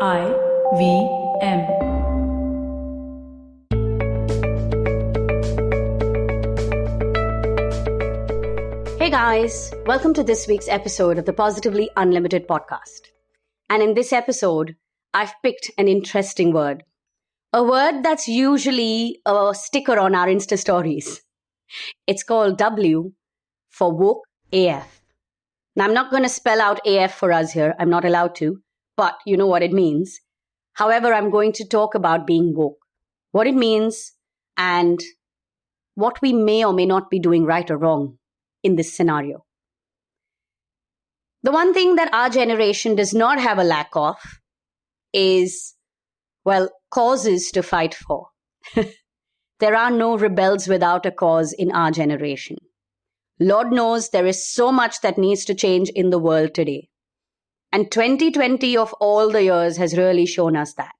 IVM. Hey guys, welcome to this week's episode of the Positively Unlimited podcast. And in this episode, I've picked an interesting word. A word that's usually a sticker on our Insta stories. It's called W for woke AF. Now, I'm not going to spell out AF for us here. I'm not allowed to, but you know what it means. However, I'm going to talk about being woke, what it means, and what we may or may not be doing right or wrong in this scenario. The one thing that our generation does not have a lack of is, causes to fight for. There are no rebels without a cause in our generation. Lord knows there is so much that needs to change in the world today. And 2020 of all the years has really shown us that.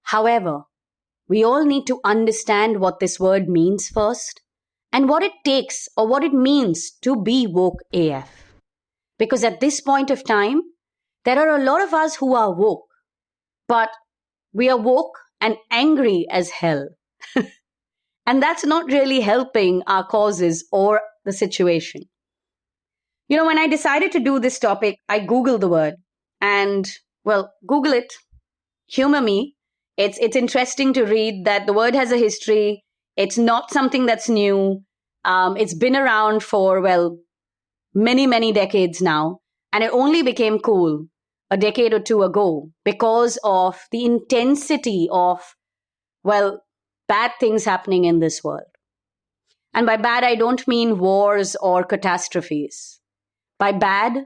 However, we all need to understand what this word means first and what it takes or what it means to be woke AF. Because at this point of time, there are a lot of us who are woke, but we are woke and angry as hell. And that's not really helping our causes or the situation. You know, when I decided to do this topic, I Googled the word and, Google it. Humor me. It's interesting to read that the word has a history. It's not something that's new. It's been around for, many, many decades now. And it only became cool a decade or two ago because of the intensity of, bad things happening in this world. And by bad, I don't mean wars or catastrophes. By bad,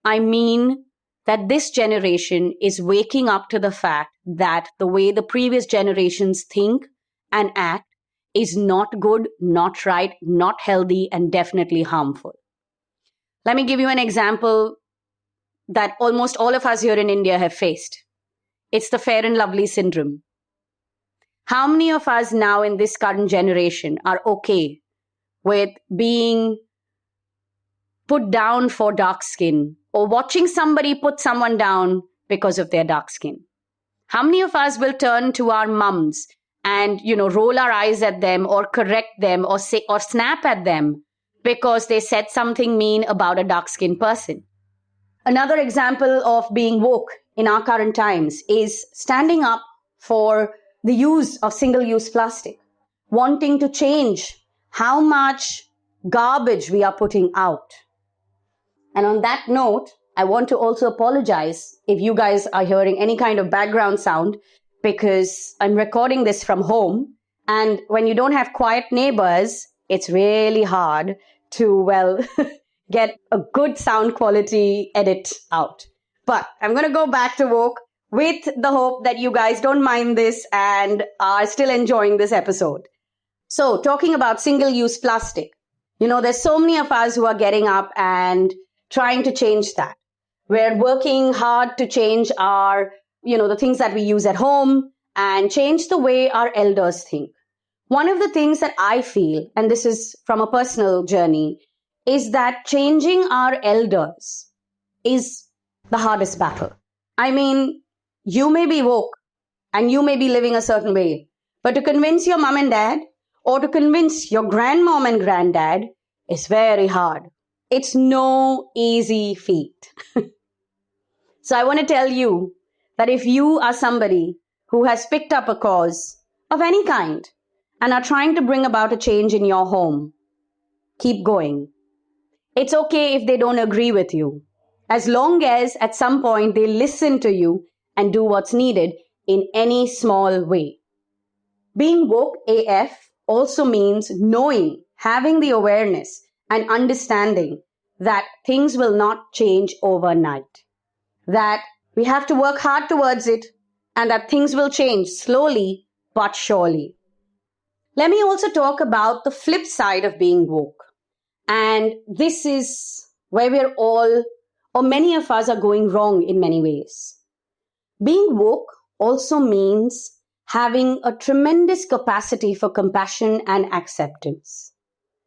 I mean that this generation is waking up to the fact that the way the previous generations think and act is not good, not right, not healthy, and definitely harmful. Let me give you an example that almost all of us here in India have faced. It's the Fair and Lovely syndrome. How many of us now in this current generation are okay with being put down for dark skin or watching somebody put someone down because of their dark skin? How many of us will turn to our mums and, roll our eyes at them or correct them or say or snap at them because they said something mean about a dark skinned person? Another example of being woke in our current times is standing up for the use of single-use plastic, wanting to change how much garbage we are putting out. And on that note, I want to also apologize if you guys are hearing any kind of background sound because I'm recording this from home. And when you don't have quiet neighbors, it's really hard to, get a good sound quality edit out. But I'm going to go back to woke with the hope that you guys don't mind this and are still enjoying this episode. So talking about single-use plastic, there's so many of us who are getting up and trying to change that. We're working hard to change our, the things that we use at home and change the way our elders think. One of the things that I feel, and this is from a personal journey, is that changing our elders is the hardest battle. I mean, you may be woke and you may be living a certain way, but to convince your mom and dad or to convince your grandmom and granddad is very hard. It's no easy feat. So I want to tell you that if you are somebody who has picked up a cause of any kind and are trying to bring about a change in your home, keep going. It's okay if they don't agree with you, as long as at some point they listen to you and do what's needed in any small way. Being woke AF also means knowing, having the awareness and understanding that things will not change overnight, that we have to work hard towards it, and that things will change slowly but surely. Let me also talk about the flip side of being woke. And this is where we're all, or many of us, are going wrong in many ways. Being woke also means having a tremendous capacity for compassion and acceptance.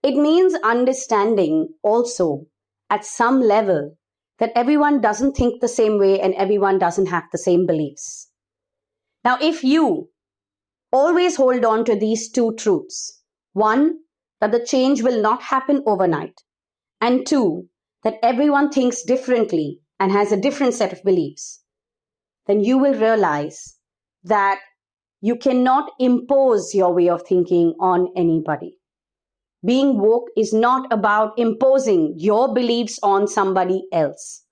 It means understanding also at some level that everyone doesn't think the same way and everyone doesn't have the same beliefs. Now, if you always hold on to these two truths, one, that the change will not happen overnight, and two, that everyone thinks differently and has a different set of beliefs, then you will realize that you cannot impose your way of thinking on anybody. Being woke is not about imposing your beliefs on somebody else.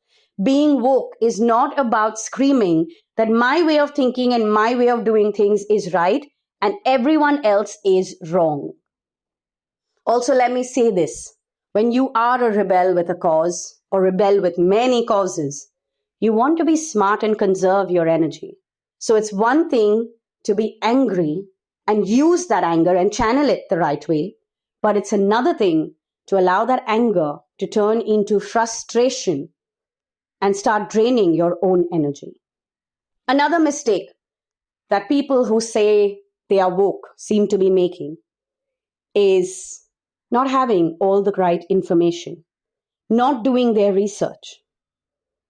Being woke is not about screaming that my way of thinking and my way of doing things is right and everyone else is wrong. Also, let me say this. When you are a rebel with a cause or rebel with many causes, you want to be smart and conserve your energy. So it's one thing to be angry and use that anger and channel it the right way, but it's another thing to allow that anger to turn into frustration and start draining your own energy. Another mistake that people who say they are woke seem to be making is not having all the right information, not doing their research.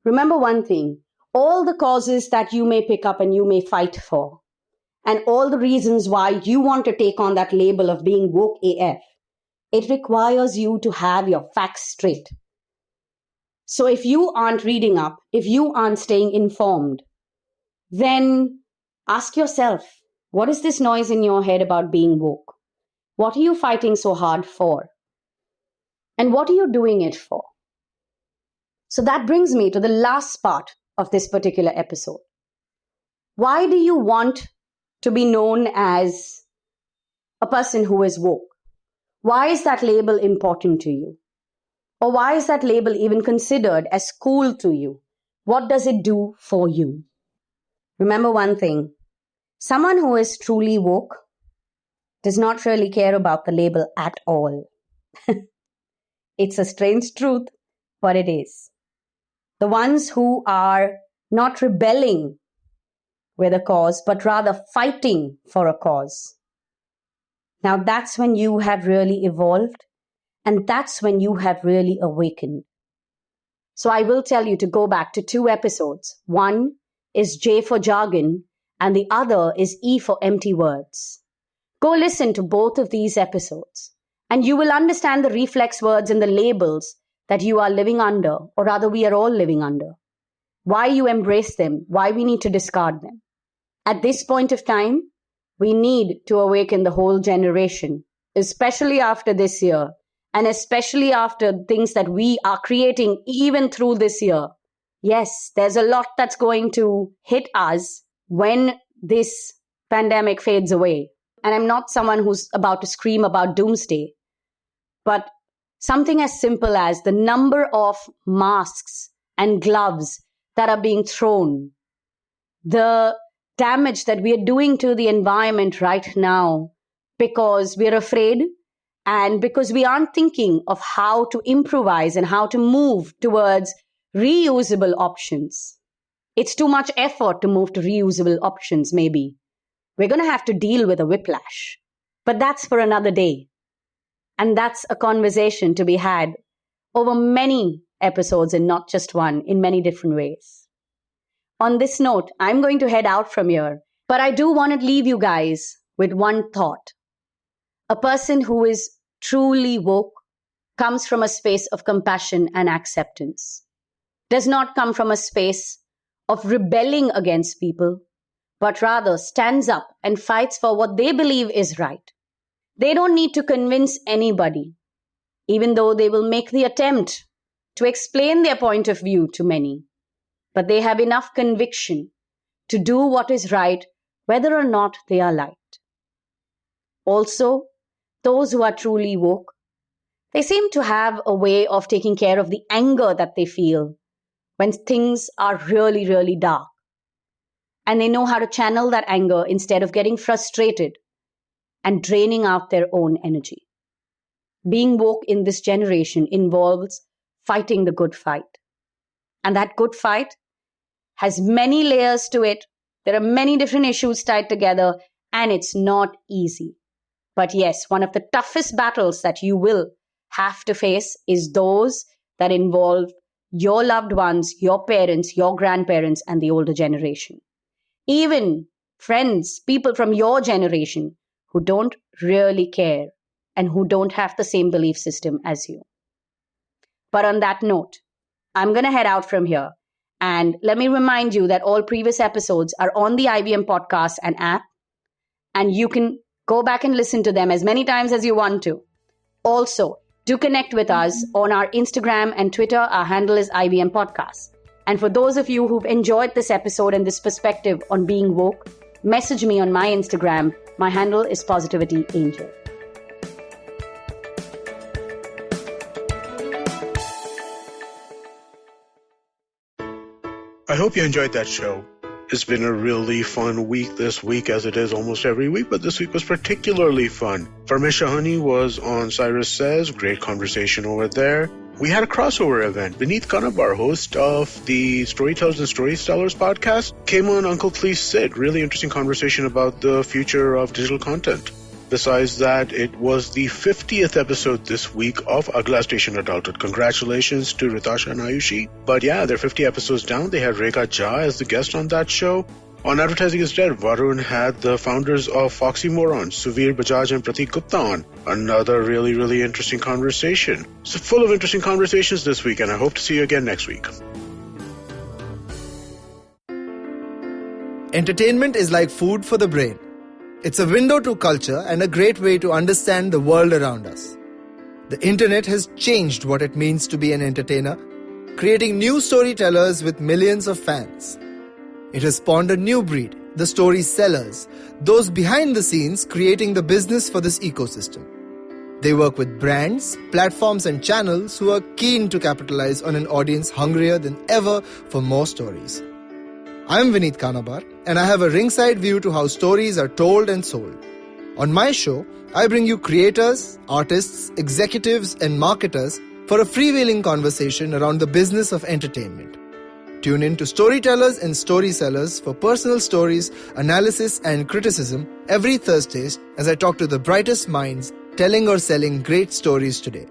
Remember one thing, all the causes that you may pick up and you may fight for, and all the reasons why you want to take on that label of being woke AF, it requires you to have your facts straight. So if you aren't reading up, if you aren't staying informed, then ask yourself, what is this noise in your head about being woke? What are you fighting so hard for? And what are you doing it for? So that brings me to the last part of this particular episode. Why do you want to be known as a person who is woke? Why is that label important to you? Or why is that label even considered as cool to you? What does it do for you? Remember one thing, someone who is truly woke does not really care about the label at all. It's a strange truth, but it is. The ones who are not rebelling with a cause, but rather fighting for a cause. Now that's when you have really evolved, and that's when you have really awakened. So I will tell you to go back to 2 episodes. One is J for jargon, and the other is E for empty words. Go listen to both of these episodes, and you will understand the reflex words and the labels that you are living under, or rather we are all living under. Why you embrace them, why we need to discard them. At this point of time, we need to awaken the whole generation, especially after this year, and especially after things that we are creating even through this year. Yes, there's a lot that's going to hit us when this pandemic fades away. And I'm not someone who's about to scream about doomsday, but something as simple as the number of masks and gloves that are being thrown, the damage that we are doing to the environment right now because we're afraid and because we aren't thinking of how to improvise and how to move towards reusable options. It's too much effort to move to reusable options, maybe. We're going to have to deal with a whiplash. But that's for another day. And that's a conversation to be had over many episodes and not just one, in many different ways. On this note, I'm going to head out from here, but I do want to leave you guys with one thought. A person who is truly woke comes from a space of compassion and acceptance, does not come from a space of rebelling against people, but rather stands up and fights for what they believe is right. They don't need to convince anybody, even though they will make the attempt to explain their point of view to many. But they have enough conviction to do what is right, whether or not they are liked. Also, those who are truly woke, they seem to have a way of taking care of the anger that they feel when things are really, really dark. And they know how to channel that anger instead of getting frustrated and draining out their own energy. Being woke in this generation involves fighting the good fight. And that good fight has many layers to it. There are many different issues tied together, and it's not easy. But yes, one of the toughest battles that you will have to face is those that involve your loved ones, your parents, your grandparents, and the older generation. Even friends, people from your generation who don't really care and who don't have the same belief system as you. But on that note, I'm going to head out from here. And let me remind you that all previous episodes are on the IVM podcast and app. And you can go back and listen to them as many times as you want to. Also, do connect with us on our Instagram and Twitter. Our handle is IVM Podcast. And for those of you who've enjoyed this episode and this perspective on being woke, message me on my Instagram. My handle is Positivity Angel. I hope you enjoyed that show. It's been a really fun week this week, as it is almost every week, but this week was particularly fun. Farmish Shahani was on Cyrus Says, great conversation over there. We had a crossover event. Vineet Kanabar, host of the Storytellers and Storytellers podcast, came on Uncle Please Sit. Really interesting conversation about the future of digital content. Besides that, it was the 50th episode this week of Agla Station Adulthood. Congratulations to Ritasha and Ayushi. But yeah, they're 50 episodes down. They had Rekha Jha as the guest on that show. On Advertising is Dead, Varun had the founders of Foxy Moron, Suvir Bajaj and Pratik Gupta on. Another really, really interesting conversation. So full of interesting conversations this week, and I hope to see you again next week. Entertainment is like food for the brain. It's a window to culture and a great way to understand the world around us. The internet has changed what it means to be an entertainer, creating new storytellers with millions of fans. It has spawned a new breed, the story sellers, those behind the scenes creating the business for this ecosystem. They work with brands, platforms and channels who are keen to capitalize on an audience hungrier than ever for more stories. I'm Vineet Kanabar, and I have a ringside view to how stories are told and sold. On my show, I bring you creators, artists, executives, and marketers for a freewheeling conversation around the business of entertainment. Tune in to Storytellers and Storysellers for personal stories, analysis, and criticism every Thursdays as I talk to the brightest minds telling or selling great stories today.